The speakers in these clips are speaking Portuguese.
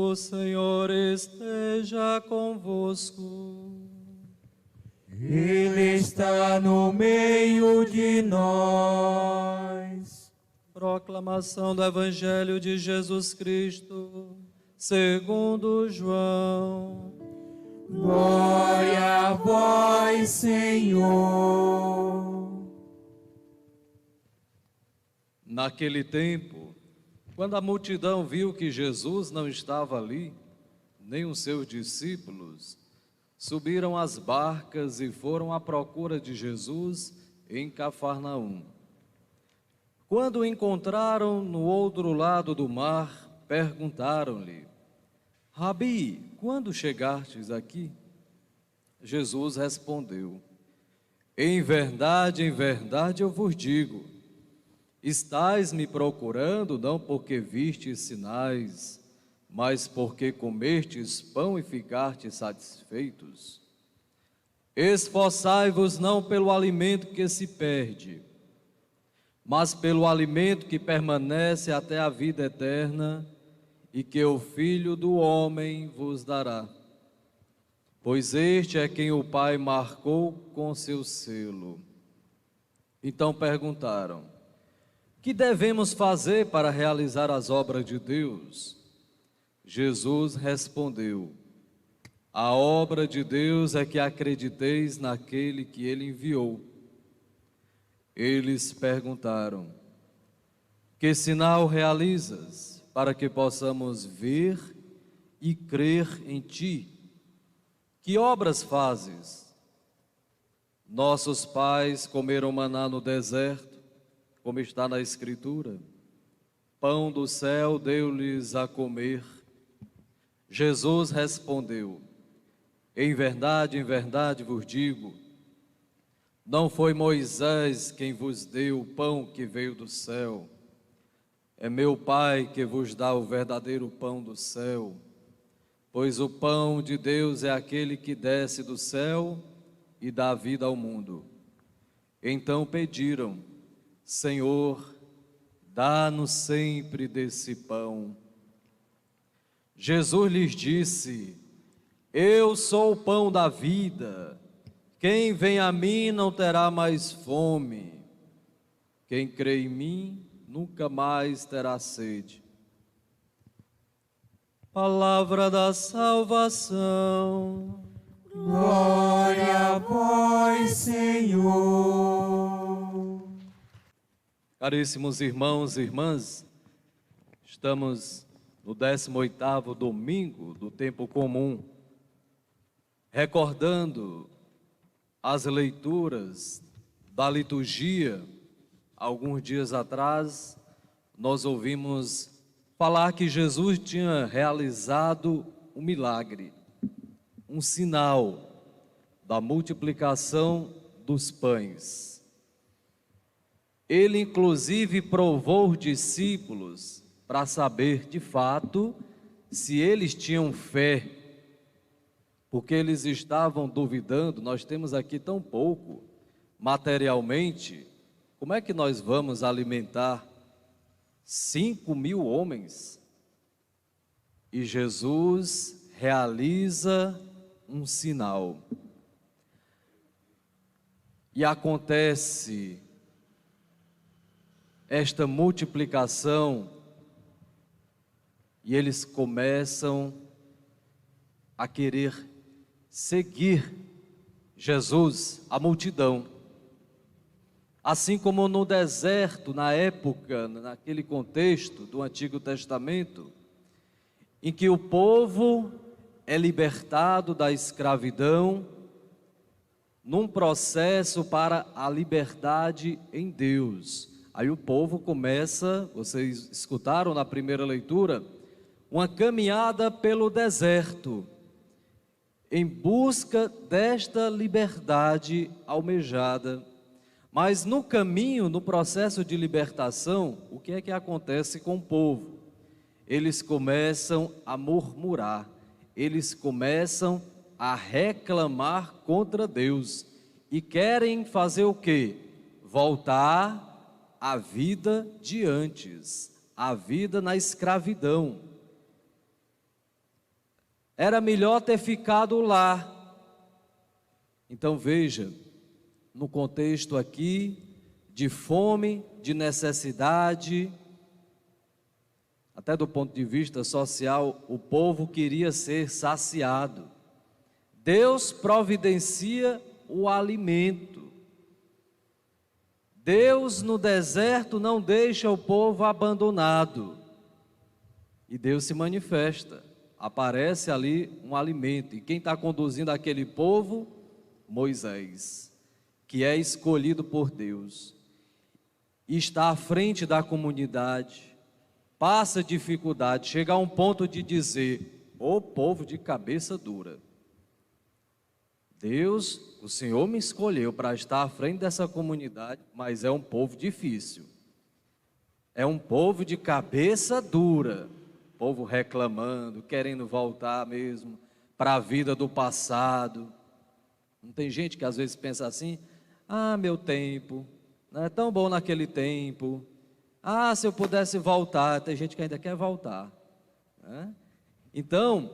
O Senhor esteja convosco. Ele está no meio de nós. Proclamação do Evangelho de Jesus Cristo, segundo João. Glória a vós, Senhor. Naquele tempo, quando a multidão viu que Jesus não estava ali, nem os seus discípulos, subiram às barcas e foram à procura de Jesus em Cafarnaum. Quando o encontraram no outro lado do mar, perguntaram-lhe: Rabi, quando chegastes aqui? Jesus respondeu: em verdade, eu vos digo, estais me procurando não porque vistes sinais, mas porque comestes pão e ficastes satisfeitos. Esforçai-vos não pelo alimento que se perde, mas pelo alimento que permanece até a vida eterna, e que o Filho do Homem vos dará. Pois este é quem o Pai marcou com seu selo. Então perguntaram: que devemos fazer para realizar as obras de Deus? Jesus respondeu: a obra de Deus é que acrediteis naquele que Ele enviou. Eles perguntaram: que sinal realizas para que possamos ver e crer em Ti? Que obras fazes? Nossos pais comeram maná no deserto, como está na Escritura. Pão do céu deu-lhes a comer. Jesus respondeu: em verdade vos digo, não foi Moisés quem vos deu o pão que veio do céu. É meu Pai que vos dá o verdadeiro pão do céu. Pois o pão de Deus é aquele que desce do céu e dá vida ao mundo. Então pediram: Senhor, dá-nos sempre desse pão. Jesus lhes disse: eu sou o pão da vida. Quem vem a mim não terá mais fome. Quem crê em mim nunca mais terá sede. Palavra da salvação. Glória a vós, Senhor. Caríssimos irmãos e irmãs, estamos no 18º domingo do tempo comum, recordando as leituras da liturgia. Alguns dias atrás, nós ouvimos falar que Jesus tinha realizado um milagre, um sinal da multiplicação dos pães. Ele, inclusive, provou os discípulos para saber, de fato, se eles tinham fé, porque eles estavam duvidando. Nós temos aqui tão pouco materialmente, como é que nós vamos alimentar 5.000 homens? E Jesus realiza um sinal. E acontece esta multiplicação, e eles começam a querer seguir Jesus, a multidão. Assim como no deserto, na época, naquele contexto do Antigo Testamento, em que o povo é libertado da escravidão, num processo para a liberdade em Deus. Aí o povo começa, vocês escutaram na primeira leitura, uma caminhada pelo deserto, em busca desta liberdade almejada. Mas no caminho, no processo de libertação, o que é que acontece com o povo? Eles começam a murmurar, eles começam a reclamar contra Deus e querem fazer o quê? Voltar à vida de antes, à vida na escravidão. era melhor ter ficado lá. Então veja, no contexto aqui de fome, de necessidade, até do ponto de vista social, o povo queria ser saciado. Deus providencia o alimento. Deus no deserto não deixa o povo abandonado. E Deus se manifesta. Aparece ali um alimento. E quem está conduzindo aquele povo? Moisés, que é escolhido por Deus. E está à frente da comunidade. Passa dificuldade. Chega a um ponto de dizer: ô povo de cabeça dura. Deus, o Senhor me escolheu para estar à frente dessa comunidade, mas é um povo difícil. É um povo de cabeça dura. Povo reclamando, querendo voltar mesmo para a vida do passado. Não tem gente que às vezes pensa assim: ah, meu tempo, não é tão bom naquele tempo. Ah, se eu pudesse voltar. Tem gente que ainda quer voltar, né? Então,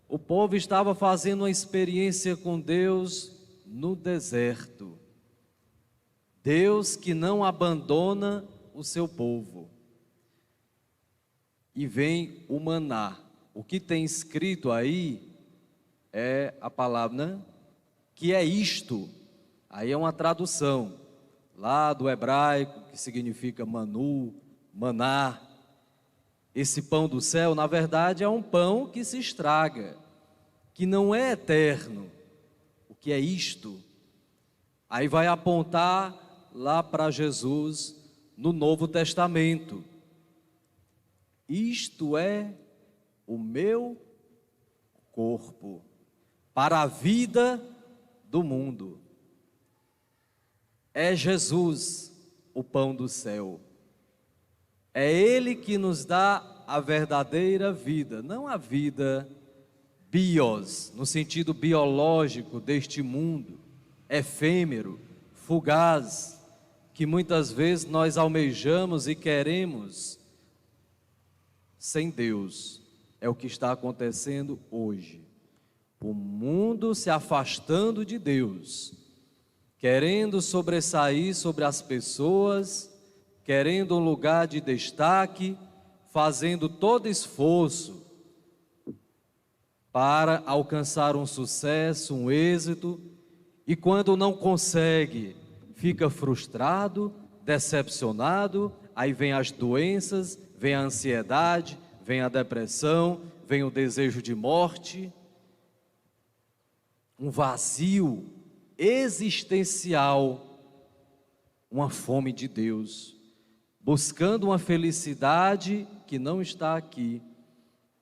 o povo estava fazendo uma experiência com Deus no deserto. Deus que não abandona o seu povo. E vem o maná. O que tem escrito aí é a palavra, né? Que é isto. Aí é uma tradução lá do hebraico, que significa manu, maná. Esse pão do céu, na verdade, é um pão que se estraga, que não é eterno. O que é isto? Aí vai apontar lá para Jesus no Novo Testamento. Isto é o meu corpo para a vida do mundo. É Jesus, o pão do céu. É Ele que nos dá a verdadeira vida, não a vida bios, no sentido biológico deste mundo, efêmero, fugaz, que muitas vezes nós almejamos e queremos sem Deus. É o que está acontecendo hoje. O mundo se afastando de Deus, querendo sobressair sobre as pessoas, querendo um lugar de destaque, fazendo todo esforço para alcançar um sucesso, um êxito, e quando não consegue, fica frustrado, decepcionado, aí vem as doenças, vem a ansiedade, vem a depressão, vem o desejo de morte, um vazio existencial, uma fome de Deus, buscando uma felicidade que não está aqui.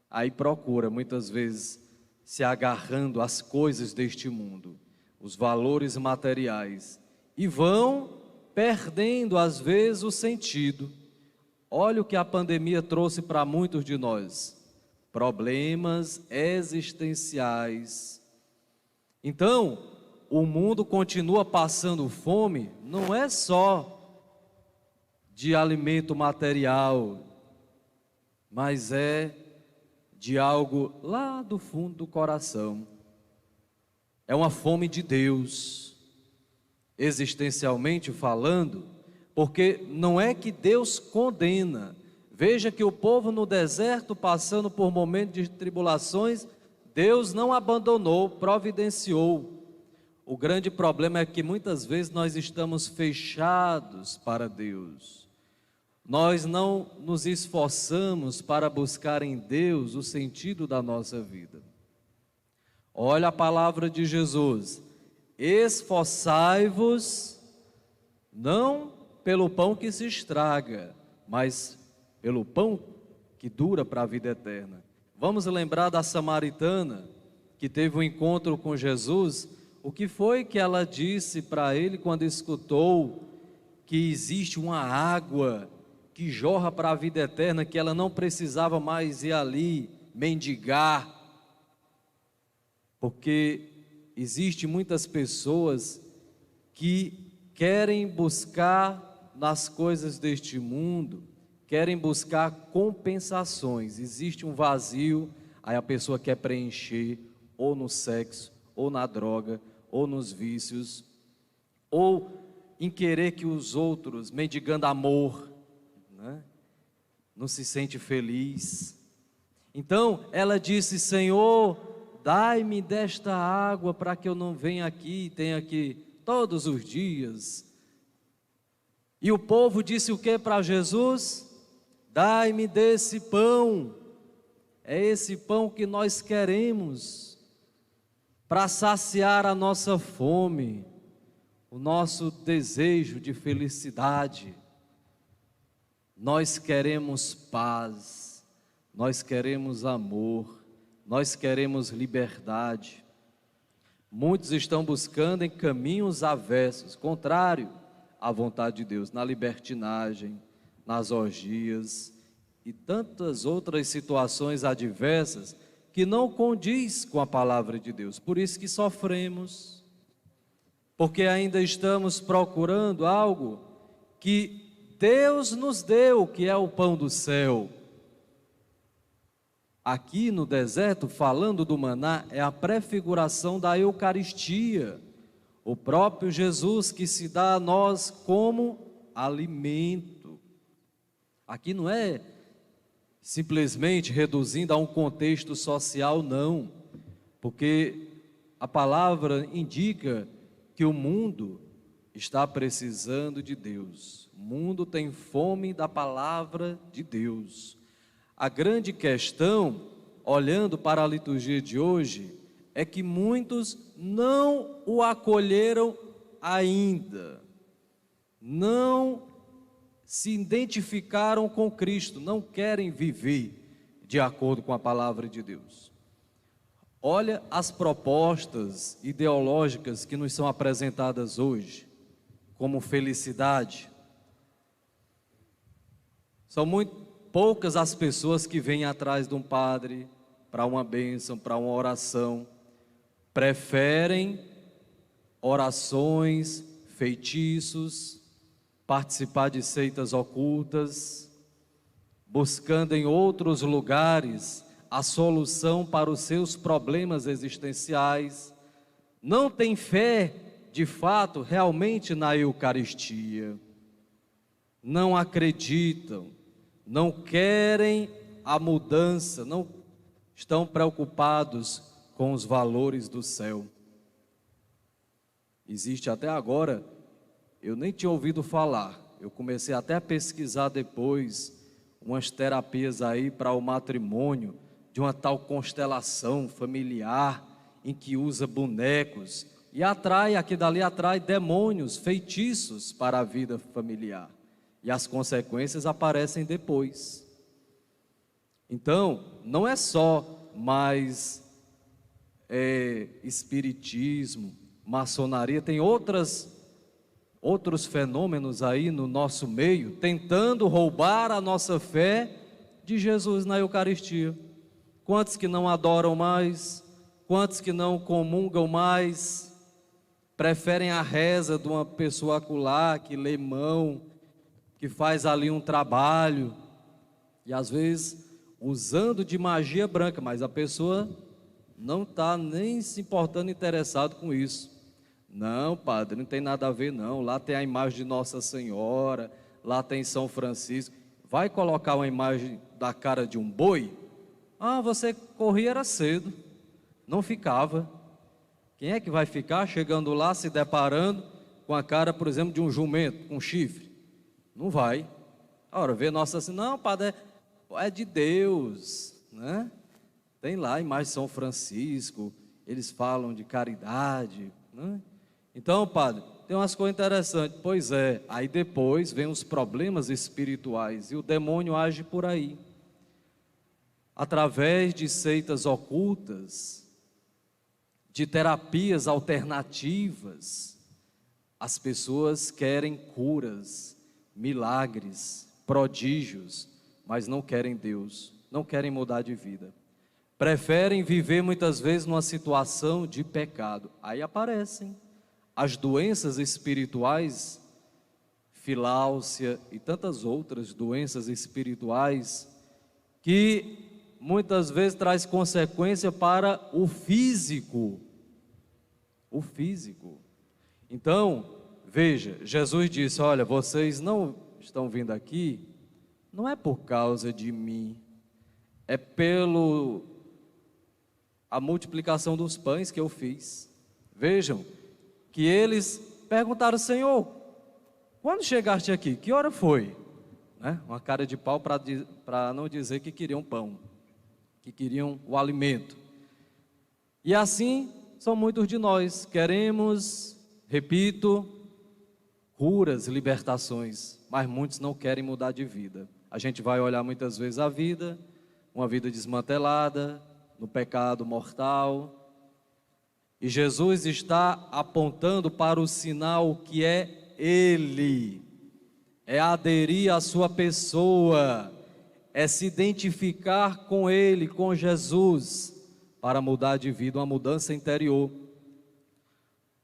Aí procura, muitas vezes, se agarrando às coisas deste mundo, os valores materiais, e vão perdendo, às vezes, o sentido. Olha o que a pandemia trouxe para muitos de nós: problemas existenciais. Então, o mundo continua passando fome, não é só de alimento material, mas é de algo lá do fundo do coração. É uma fome de Deus, existencialmente falando, porque não é que Deus condena. Veja que o povo no deserto, passando por momentos de tribulações, Deus não abandonou, providenciou. O grande problema é que muitas vezes nós estamos fechados para Deus. Nós não nos esforçamos para buscar em Deus o sentido da nossa vida. Olha a palavra de Jesus: esforçai-vos não pelo pão que se estraga, mas pelo pão que dura para a vida eterna. Vamos lembrar da samaritana que teve um encontro com Jesus. O que foi que ela disse para ele quando escutou que existe uma água que jorra para a vida eterna, que ela não precisava mais ir ali mendigar? Porque existe muitas pessoas que querem buscar nas coisas deste mundo, querem buscar compensações. Existe um vazio, Aí a pessoa quer preencher ou no sexo, ou na droga, ou nos vícios, ou em querer que os outros, mendigando amor, né? Não se sente feliz. Então ela disse: Senhor, dai-me desta água para que eu não venha aqui e tenha aqui todos os dias. E o povo disse o que para Jesus? Dai-me desse pão. É esse pão que nós queremos para saciar a nossa fome, o nosso desejo de felicidade. Nós queremos paz, nós queremos amor, nós queremos liberdade. Muitos estão buscando em caminhos avessos, contrário à vontade de Deus, na libertinagem, nas orgias e tantas outras situações adversas que não condiz com a palavra de Deus. Por isso que sofremos, porque ainda estamos procurando algo que Deus nos deu, que é o pão do céu. Aqui no deserto, falando do maná, é a prefiguração da Eucaristia, o próprio Jesus que se dá a nós como alimento. Aqui não é simplesmente reduzindo a um contexto social, não, porque a palavra indica que o mundo está precisando de Deus. O mundo tem fome da palavra de Deus. A grande questão, olhando para a liturgia de hoje, é que muitos não o acolheram ainda, não se identificaram com Cristo, não querem viver de acordo com a palavra de Deus. Olha as propostas ideológicas que nos são apresentadas hoje, como felicidade. São muito poucas as pessoas que vêm atrás de um padre para uma bênção, para uma oração. Preferem orações, feitiços, participar de seitas ocultas, buscando em outros lugares a solução para os seus problemas existenciais. Não tem fé, de fato, realmente na Eucaristia. Não acreditam, não querem a mudança, não estão preocupados com os valores do céu. Existe até agora, eu nem tinha ouvido falar, eu comecei até a pesquisar depois, umas terapias aí para o matrimônio, de uma tal constelação familiar, em que usa bonecos, e atrai, aqui dali atrai demônios, feitiços para a vida familiar. E as consequências aparecem depois. Então, não é só mais espiritismo, maçonaria, tem outros fenômenos aí no nosso meio, tentando roubar a nossa fé de Jesus na Eucaristia. Quantos que não adoram mais? Quantos que não comungam mais? Preferem a reza de uma pessoa acolá, que lê mão, que faz ali um trabalho, e às vezes usando de magia branca, mas a pessoa não está nem se importando, interessado com isso. Não, padre, não tem nada a ver não, lá tem a imagem de Nossa Senhora, lá tem São Francisco. Vai colocar uma imagem da cara de um boi? Ah, você corria era cedo, não ficava. Quem é que vai ficar chegando lá, se deparando com a cara, por exemplo, de um jumento, com chifre? Não vai. Ora, vê Nossa Senhora, não, padre, é de Deus, né? Tem lá a imagem de São Francisco, eles falam de caridade, né? Então, padre, tem umas coisas interessantes. Pois é, aí depois vem os problemas espirituais e o demônio age por aí. Através de seitas ocultas, de terapias alternativas, as pessoas querem curas, milagres, prodígios, mas não querem Deus, não querem mudar de vida. Preferem viver muitas vezes numa situação de pecado. Aí aparecem as doenças espirituais, filáusia e tantas outras doenças espirituais que muitas vezes traz consequência para o físico. O físico. Então, veja, Jesus disse: olha, vocês não estão vindo aqui, não é por causa de mim, é pelo a multiplicação dos pães que eu fiz. Vejam, que eles perguntaram: Senhor, quando chegaste aqui, que hora foi? Né? Uma cara de pau para não dizer que queriam pão, que queriam o alimento. E assim são muitos de nós, queremos, repito, curas, libertações, mas muitos não querem mudar de vida. A gente vai olhar muitas vezes a vida, uma vida desmantelada, no pecado mortal, e Jesus está apontando para o sinal que é Ele, é aderir à sua pessoa, é se identificar com Ele, com Jesus, para mudar de vida, uma mudança interior.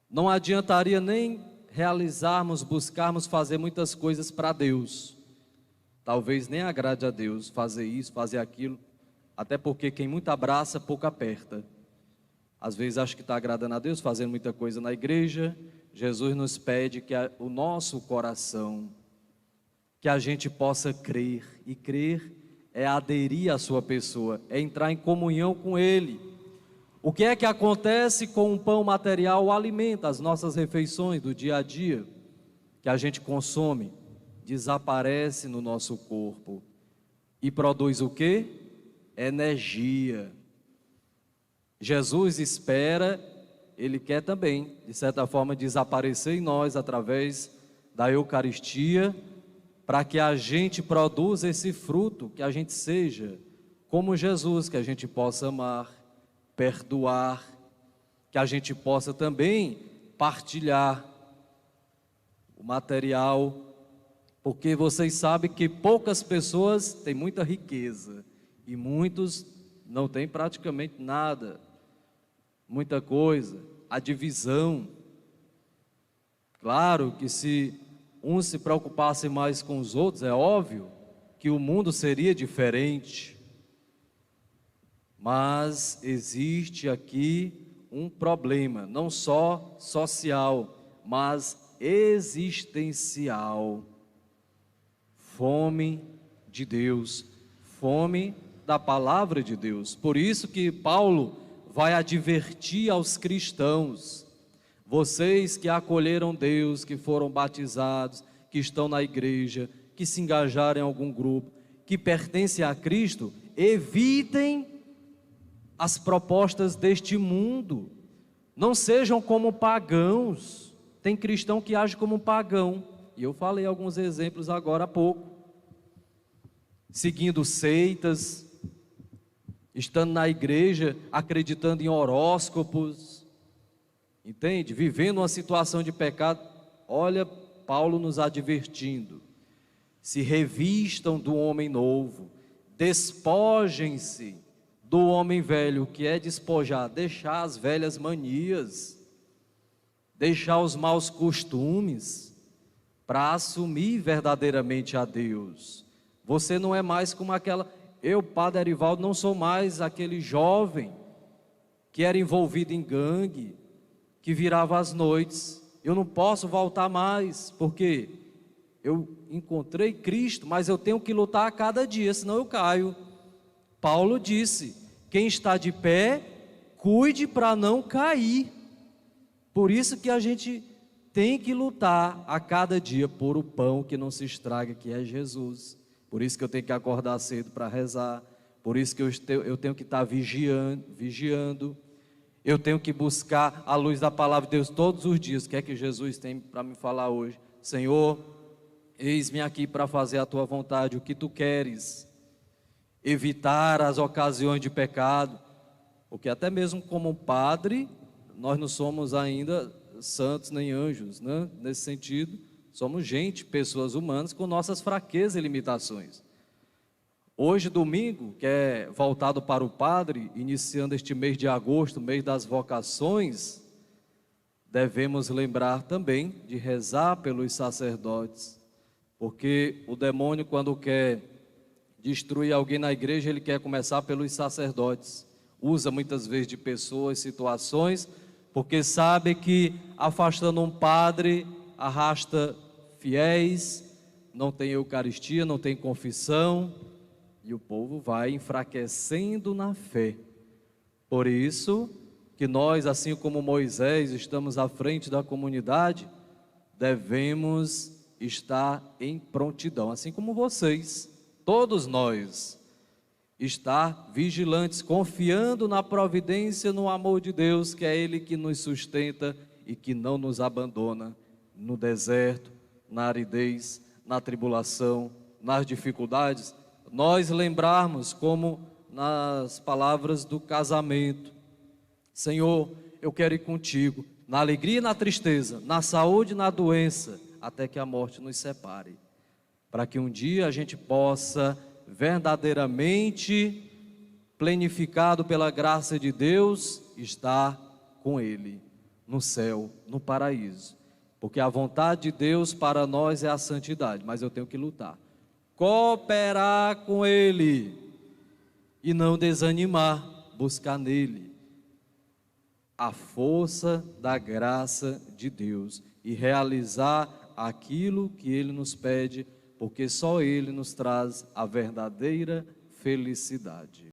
Não adiantaria nem realizarmos, buscarmos fazer muitas coisas para Deus. Talvez nem agrade a Deus fazer isso, fazer aquilo, até porque quem muito abraça, pouco aperta. Às vezes acha que está agradando a Deus, fazendo muita coisa na igreja. Jesus nos pede que o nosso coração, que a gente possa crer, e crer é aderir à sua pessoa, é entrar em comunhão com Ele. O que é que acontece com o pão material, o alimento, as nossas refeições do dia a dia, que a gente consome, desaparece no nosso corpo e produz o quê? Energia. Jesus espera, Ele quer também, de certa forma, desaparecer em nós através da Eucaristia, para que a gente produza esse fruto, que a gente seja como Jesus, que a gente possa amar, perdoar, que a gente possa também partilhar o material, porque vocês sabem que poucas pessoas têm muita riqueza e muitos não têm praticamente nada, muita coisa, a divisão. Claro que se uns se preocupassem mais com os outros, é óbvio que o mundo seria diferente. Mas existe aqui um problema, não só social, mas existencial. Fome de Deus, fome da palavra de Deus. Por isso que Paulo vai advertir aos cristãos: vocês que acolheram Deus, que foram batizados, que estão na igreja, que se engajaram em algum grupo, que pertencem a Cristo, evitem as propostas deste mundo, não sejam como pagãos. Tem cristão que age como pagão, e eu falei alguns exemplos agora há pouco, seguindo seitas, estando na igreja, acreditando em horóscopos, entende? Vivendo uma situação de pecado. Olha, Paulo nos advertindo: se revistam do homem novo, despojem-se do homem velho, que é despojar, deixar as velhas manias, deixar os maus costumes, para assumir verdadeiramente a Deus. Você não é mais como aquela... Eu, Padre Arivaldo, não sou mais aquele jovem que era envolvido em gangue, que virava às noites. Eu não posso voltar mais, porque eu encontrei Cristo, mas eu tenho que lutar a cada dia, senão eu caio. Paulo disse: quem está de pé, cuide para não cair. Por isso que a gente tem que lutar a cada dia por o pão que não se estraga, que é Jesus. Por isso que eu tenho que acordar cedo para rezar. Por isso que eu tenho que estar vigiando. Eu tenho que buscar a luz da palavra de Deus todos os dias. O que é que Jesus tem para me falar hoje? Senhor, eis-me aqui para fazer a tua vontade, o que tu queres. Evitar as ocasiões de pecado, porque até mesmo como padre, nós não somos ainda santos nem anjos, né? Nesse sentido, somos gente, pessoas humanas com nossas fraquezas e limitações. Hoje, domingo, que é voltado para o padre, iniciando este mês de agosto, mês das vocações, devemos lembrar também de rezar pelos sacerdotes, porque o demônio, quando quer destruir alguém na igreja, ele quer começar pelos sacerdotes. Usa muitas vezes de pessoas, situações, porque sabe que afastando um padre, arrasta fiéis, não tem eucaristia, não tem confissão, e o povo vai enfraquecendo na fé. Por isso que nós, assim como Moisés, estamos à frente da comunidade, devemos estar em prontidão, assim como vocês, todos nós, estar vigilantes, confiando na providência, no amor de Deus, que é Ele que nos sustenta e que não nos abandona no deserto, na aridez, na tribulação, nas dificuldades. Nós lembrarmos, como nas palavras do casamento: Senhor, eu quero ir contigo, na alegria e na tristeza, na saúde e na doença, até que a morte nos separe, para que um dia a gente possa verdadeiramente, plenificado pela graça de Deus, estar com Ele no céu, no paraíso. Porque a vontade de Deus para nós é a santidade, mas eu tenho que lutar, cooperar com Ele e não desanimar, buscar nele a força da graça de Deus e realizar aquilo que Ele nos pede, porque só Ele nos traz a verdadeira felicidade.